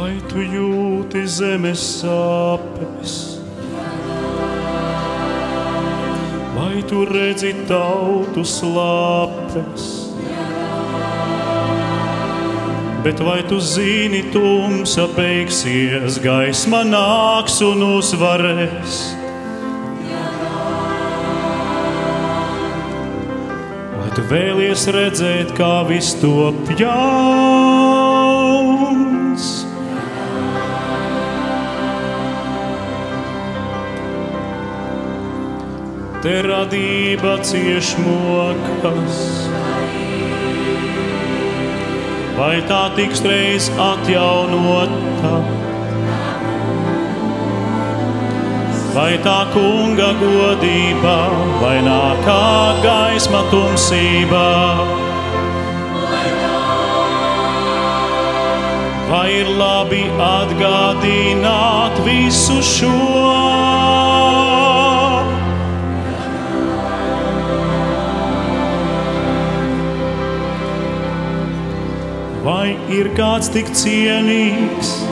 Vai tu jūti zemes sāpes? Vai tu redzi tautu slāpes? Bet vai tu zini, tumsa beigsies, gaisma nāks un uzvarēs? Vai tu vēlies redzēt, kā viss top jauns? Te radība cieš mokas. Vai tā tiks reiz atjaunota? Vai tā kunga godībā, vai nākā gaisma tumsībā? Vai ir labi atgādināt visu šo? Vai ir kāds tik cienīgs,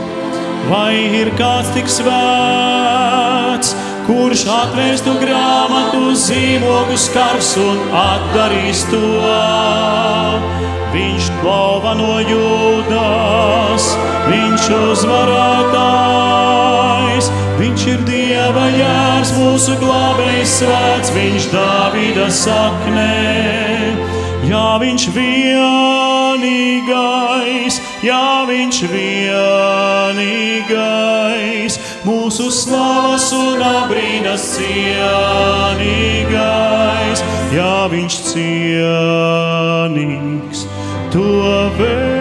vai ir kāds tik svēts, kurš atvērstu grāmatu zīmogu skars un atdarīs to? Viņš plauva no Jūdas, viņš uzvarētājs, viņš ir Dieva jērs, mūsu glābējs svēts, viņš Dāvida saknē. Jā, viņš vienīgais, jā, viņš vienīgais, mūsu slavas un abrīnas cienīgais, jā, viņš cienīgs to veikt.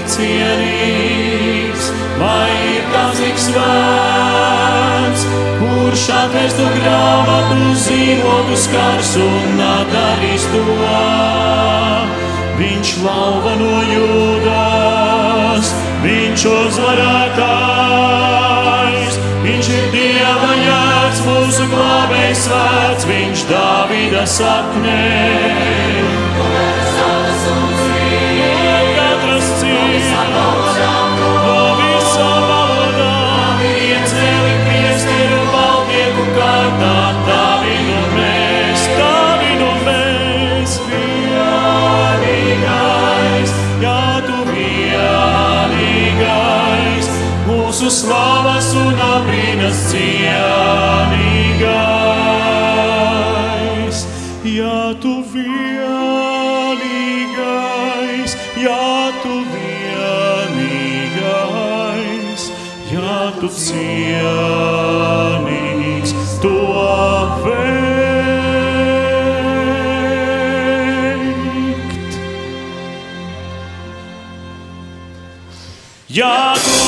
Cienīgs, vai ir kāds tik svēts, kurš atvērstu grāmatu zīmogu skars un atdarīs to? Viņš lauva no Jūdas, viņš uzvarētājs, viņš ir Dieva jērs, mūsu glābējs svēts, viņš Dāvida saknē. No visām valodām, iecēli priesteru valdnieku kārtā, tavi nu mēs, vienīgais, jā, tu vienīgais, mūsu slavas un abrīnas cienīgais, jā, tu vienīgais, jā, tu vienīgais, jā, tu cienīgs to veikt. Jā, tu